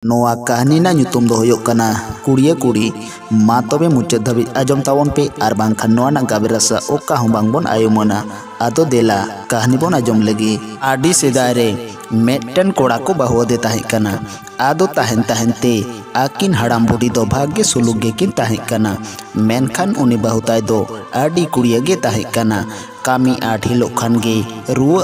नोआ कहानी ना ᱧᱩᱛᱩᱢ ᱫᱚ ᱦᱩᱭᱩᱜ ᱠᱟᱱᱟ ᱠᱩᱲᱤᱭᱟᱹ ᱠᱩᱲᱤ। मा तबे मुचाद धाबी आजम तावन पे आर बांखान नोआ ना गाबे रसा ओका हूं बांग बोन आयोमना। आदो देला कहानी बोन आजम लगी। आडी सेदाय रे मेटन कोड़ा को बहुदे ताहे कना। आदो ताहेन ताहेन ते आकिन हड़ाम बुढ़ी दो भाग्य सुलुक गे किन ताहे कना। मेनखान उनी बहुताय दो आडी कुड़िया गे ताहे कना। कामी आठ हिलोग खान गे रुआ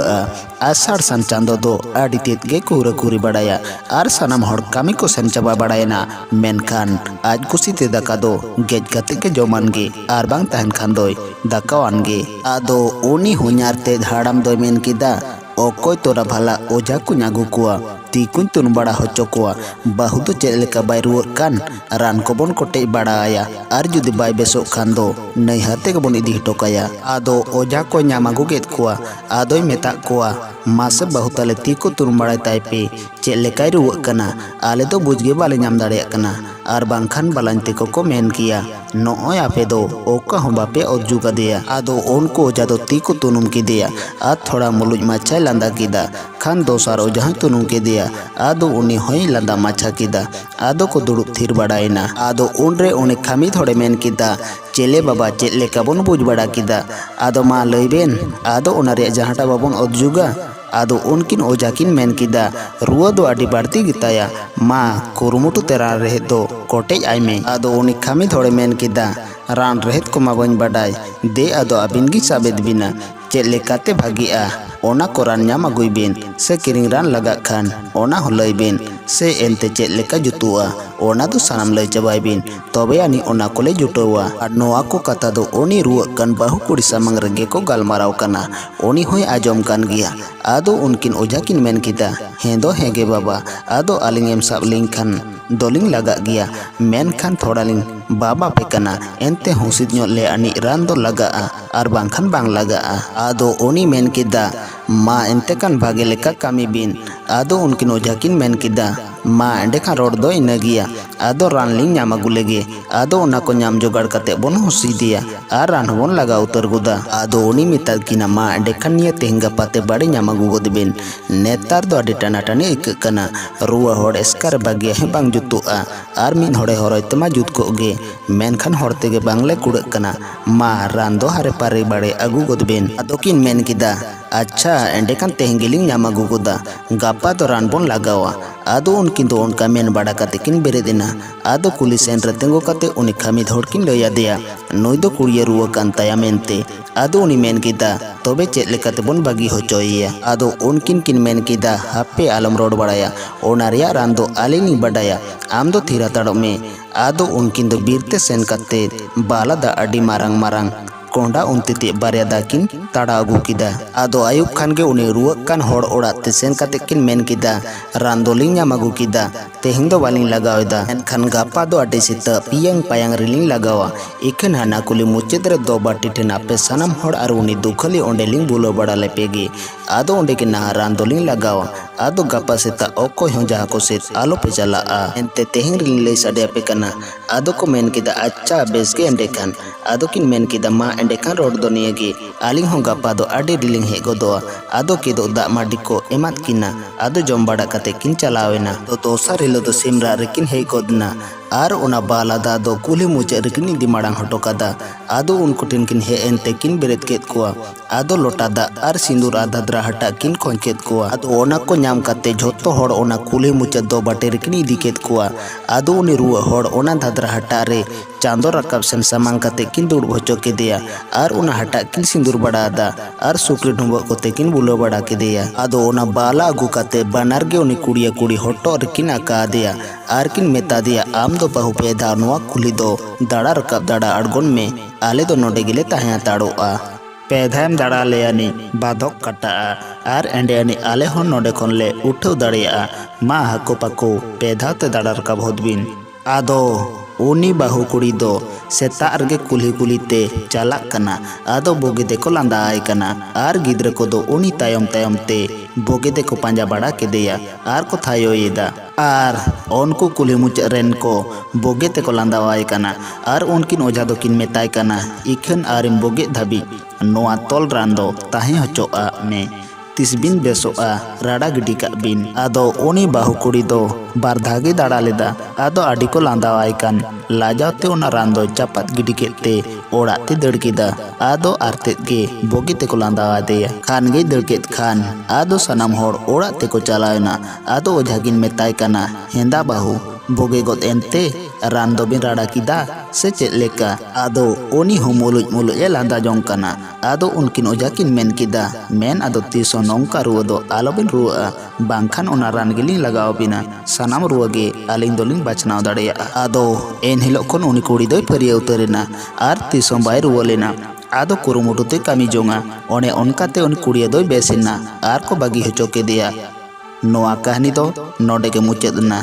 आषाढ़ सान चांदो दो आडी तेत गे कुरा कुरी बड़ाया आर सनाम हड़ कामी को सेन चाबा बड़ायना। मेनखान आज कुसी ते दाका दो गेज कते के जमान गे आर बांग ताहन खान दोय दाकावान गे। आदो उनी हुኛर ते हाड़ाम दोय मेन किदा ओकोय तोरा भला ओझा कुñ आगु कुआ तीकुñ तुन बड़ा होचो कुआ बाहु दो चेद लेका बाय रुआग कान रान को बोन कोटेज बड़ा आया आर जुदी बाय बेसोग खान दो नैहर ते बोन इदी हटो काया। आदो ओझा को ñam आगु गेद कुआ आदोय मेता कुआ मासे बाहु ताले तीको तुन बड़ा ताय पे चेद लेकाय रुआग कना आले दो बुझगे बाले ñam दाड़ेयाग कना आर बांखान बालाñ तेको को मेन किया नोय आपे दो ओका हूं बापे ओजू कदेया। आदो उनको ओझा दो तीको तुनुम किदेया आर थोड़ा मुलुज माछाय लांदा किदा खान दोसार ओझा तुनुम किदेया। आदो उनी होय लांदा माछा किदा आदो को दुड़ुब थिर बड़ायना। आदो उनरे उनी खामी थोड़े मेन किदा चेले बाबा चेद लेका बोन बुझ बड़ा किदा। आदो मा लइबेन आदो उना रे जहाटा बाबोन ओजुगा। आदो उनकिन ओझा किन मेन किदा रुआ दो आडी बाड़ती गिताया मा कुरुमुटु तेरा रहेत दो कोटेज आयमे। आदो उनी खामी थोड़े मेन किदा रान रहेत को मा बन बड़ाय दे आदो आबिन गी साबेद बिना चेद लेकाते भागिया ओना को रान ñam आगुय बेन से किरिंग रान लगा खान ओना हो लय बेन से एनते चेद लेका जुतुआ ओना दो सानाम लय चाबाय बेन तबे आनी ओना कोले जुटोवा। आर नोआ को कथा दो उनी रुआग कान बाहु कुड़ी सामंग रेगे को गालमाराव कना उनी होय आजम कान गिया। आदो उनकिन ओझा किन मेन किदा हें दो हेगे बाबा आदो आलिंग एम साब लिंग खान दोलिंग लगा गिया मेनखान थोड़ा लिंग बाबा पे कना एनते हुसिद ᱧᱚᱜ ले आनी रान दो लगाआ आर बांखान बांग लगाआ। आदो उनी मेन किदा मा एनते कान भागे लेका कामी बिन। आदो उनकिन ओझा किन मेन किदा मा एंडे खान रोड दो इना गिया आदो रान लिंग ñam आगु लेगे। आदो उना को ñam जोगाड़ कते बोन हुसी दिया आर रान बोन लगा उतर गुदा। आदो उनी मिताद किना मा एंडे खान निया तेहें गापाते बाड़े ñam आगु गोद बेन नेतार दो आडी टाना टानी इकक कना रुआ हड़ एस्कार बागिया हे बांग जुतुआ आर मिन हड़े हरय तेमा जुत को गे मेनखान हड़ तेगे बांगले कुड़क कना मा रान दो हारे पारे बाड़े आगु गोद बेन। आदो किन मेन किदा अच्छा एंडेकान तेहें गेलिंग ñam आगु गोदा गापा दो रान बोन लगावा। आदो उनकिन दो उनका मेन बड़ा कते किन बेरेदिना। आदो कुली सेन रे तेंगो कते उनी खामी धोड़ किन लया दिया नोय दो कुड़िया रुआ कान ताया मेनते। आदो उनी मेन किदा तबे चेद लेकाते बोन बागी होचोयया। आदो उनकिन किन मेन किदा हापे आलम रोड बड़ाया ओना रेया रान दो आलिनी बड़ाया आम दो थीरा ताड़ो में। आदो उनकिन दो बीरते सेन कते बाला दा आडी मारांग मारांग कोंडा उनते बारिया दाकिन ताड़ा आगु किदा। आदो आयुब खान गे उनी रुआग कान हड़ ओड़ाग ते सेन कते किन मेन किदा रान दोलिंग ñam आगु किदा तेहें दो बालिंग लगावेदा एनखान गापा दो आडी सेता पियांग पायांग रिलिंग लगावा। इखन हाना कुली मुचेद रे दो बाटी ठेन आपे सनाम हड़ आर उनी दुखली ओंडेलिंग बुलो बड़ा लेपेगे। आदो ओंडे के ना रान दोलिंग लगावा। आदो गापा सेता ओको हों जहा को सेत आलो पे चलाआ एनते तेहें रिलिंग लय साडे आपे कना। आदो को मेन किदा अच्छा बेस गे एंडेखान। आदो किन मेन किदा मा एंडेखान रोड दो नियगे आलिंग हों गापा दो आडी रिलिंग हे गोदोआ। आदो के दो दाग माडी को एमात किना आदो जम बड़ा कते किन चलावेना। तो दोसर हिलो दो सिमरा रेकिन हे गोदना आर उना बाला दा दो कुली मुचे रेकिन इदी माड़ांग हटो कदा। आदो उनको टिन किन हे एनते किन बेरेत केत कुआ आदो लोटा दा आर सिंदूर आधा द्रा हटा किन खोंच केत कुआ। आदो ओना को ñam कते झोतो हड़ ओना कुली मुचे दो बाटे रेकिन इदी केत कुआ। आदो उनी रुआ हड़ ओना धाद्रा हटा रे चांदो रकाब सेन सामांग कते किन दुड़ भोचो केदेया आर उना हटा किन सिंदूर बड़ा दा आर सुकरी ढुंबो कोते किन बुलो बड़ा केदेया। आदो ओना बाला आगु कते बानार गे उनी कुड़िया कुड़ी हटो रेकिन आका दिया आर किन मेता दिया आम दो बाहु पे दा नोआ कुली दो दाड़ा रकाब दाड़ा अड़गोन में आले दो नोडे गिले ताहें ताड़ोआ पेधायम दाड़ा लेयानी बाधक कटा आर एंडेयानी आले हों नोडे खोन ले उठाव दाड़ेया मा हाको पाको पेधाते दाड़ा रकाब होदबिन। आदो उनी बाहु कुड़ी दो सेताग रेगे कुली कुली ते चालाक कना। आदो बोगे देखो लांदा आय कना आर गिद्रा को दो उनी तायम तायम ते बोगे देखो पांजा बड़ा केदेया आर को थायोयेदा आर उनको कुली मुचाद रेन को बोगे ते को लांदा आय कना आर उनकिन ओझा दो किन मेताय कना इखन आरिम बोगे धाबी नोआ तोल रान दो ताहें होचोआ में। ᱛᱤᱥ ᱵᱤᱱ ᱵᱮᱥᱚᱜᱼᱟ, ᱨᱟᱲᱟ ᱜᱤᱰᱤ ᱠᱟᱜ ᱵᱤᱱ᱾ ᱟᱫᱚ ᱩᱱᱤ ᱵᱟᱹᱦᱩ ᱠᱩᱲᱤ ᱫᱚ ᱵᱟᱨ ᱫᱷᱟᱣ ᱜᱮ ᱫᱟᱬᱟ ᱞᱮᱫᱟ᱾ ᱟᱫᱚ ᱟᱹᱰᱤ ᱠᱚ ᱞᱟᱸᱫᱟᱣᱟᱭ ᱠᱟᱱ, ᱞᱟᱡᱟᱣ ᱛᱮ ᱚᱱᱟ ᱨᱟᱱ ᱫᱚ ᱪᱟᱯᱟᱫ ᱜᱤᱰᱤ ᱠᱮᱫ ᱛᱮ ᱚᱲᱟᱜ ᱛᱮ ᱫᱟᱹᱲ ᱠᱮᱫᱟ᱾ ᱟᱫᱚ ᱟᱨ ᱛᱮᱫ ᱜᱮ ᱵᱩᱜᱤ ᱛᱮᱠᱚ ᱞᱟᱸᱫᱟ ᱟᱫᱮᱭᱟ᱾ ᱠᱷᱟᱱ ᱜᱮᱭ ᱫᱟᱹᱲ ᱠᱮᱫ ᱠᱷᱟᱱ ᱟᱫᱚ ᱥᱟᱱᱟᱢ ᱦᱚᱲ ᱚᱲᱟᱜ ᱛᱮᱠᱚ ᱪᱟᱞᱟᱣᱮᱱᱟ᱾ ᱟᱫᱚ ᱚᱡᱷᱟ ᱠᱤᱱ ᱢᱮᱛᱟᱭ ᱠᱟᱱᱟ, ᱦᱮᱸᱫᱟ ᱵᱟᱹᱦᱩ ᱵᱩᱜᱤ ᱜᱚᱫ ᱮᱱᱛᱮ ᱨᱟᱱ ᱫᱚᱵᱤᱱ ᱨᱟᱲᱟ ᱠᱮᱫᱟ ᱥᱮ ᱪᱮᱫ ᱞᱮᱠᱟ? ᱟᱫᱚ ᱩᱱᱤ ᱦᱚᱸ ᱢᱩᱞᱩᱡ ᱢᱩᱞᱩᱡ ᱮ ᱞᱟᱸᱫᱟ ᱡᱚᱝ ᱠᱟᱱᱟ᱾ ᱟᱫᱚ ᱩᱱᱠᱤᱱ ᱚᱡᱷᱟ ᱠᱤᱱ ᱢᱮᱱ ᱠᱮᱫᱟ, ᱢᱮᱱ ᱟᱫᱚ ᱛᱤᱥ ᱦᱚᱸ ᱱᱚᱝᱠᱟ ᱨᱩᱣᱟᱹ ᱫᱚ ᱟᱞᱚᱵᱤᱱ ᱨᱩᱣᱟᱹᱜᱼᱟ, ᱵᱟᱝᱠᱷᱟᱱ ᱚᱱᱟ ᱨᱟᱱ ᱜᱮᱞᱤᱧ ᱞᱟᱜᱟᱣ ᱵᱤᱱᱟ, ᱥᱟᱱᱟᱢ ᱨᱩᱣᱟᱹ ᱜᱮ ᱟᱹᱞᱤᱧ ᱫᱚᱞᱤᱧ ᱵᱟᱪᱷᱱᱟᱣ ᱫᱟᱲᱮᱭᱟᱜᱼᱟ᱾ ᱟᱫᱚ ᱮᱱᱦᱤᱞᱳᱜ ᱠᱷᱚᱱ ᱩᱱᱤ ᱠᱩᱲᱤ ᱫᱚᱭ ᱯᱷᱟᱹᱨᱭᱟᱹ ᱩᱛᱟᱹᱨᱮᱱᱟ ᱟᱨ ᱛᱤᱥ ᱦᱚᱸ ᱵᱟᱭ ᱨᱩᱣᱟᱹ ᱞᱮᱱᱟ᱾ ᱟᱫᱚ ᱠᱩᱨᱩᱢᱩᱴᱩ ᱛᱮ ᱠᱟᱹᱢᱤ ᱡᱚᱝᱟ᱾ ᱚᱱᱮ ᱚᱱᱠᱟᱛᱮ ᱩᱱᱤ ᱠᱩᱲᱤᱭᱟᱹ ᱫᱚᱭ ᱵᱮᱥᱮᱱᱟ ᱟᱨ ᱠᱚ ᱵᱟᱹᱜᱤ ᱦᱚᱪᱚ ᱠᱮᱫᱮᱭᱟ᱾ ᱱᱚᱣᱟ ᱠᱟᱹᱦᱱᱤ ᱫᱚ ᱱᱚᱰᱮ ᱜᱮ ᱢᱩᱪᱟᱹᱫ ᱮᱱᱟ।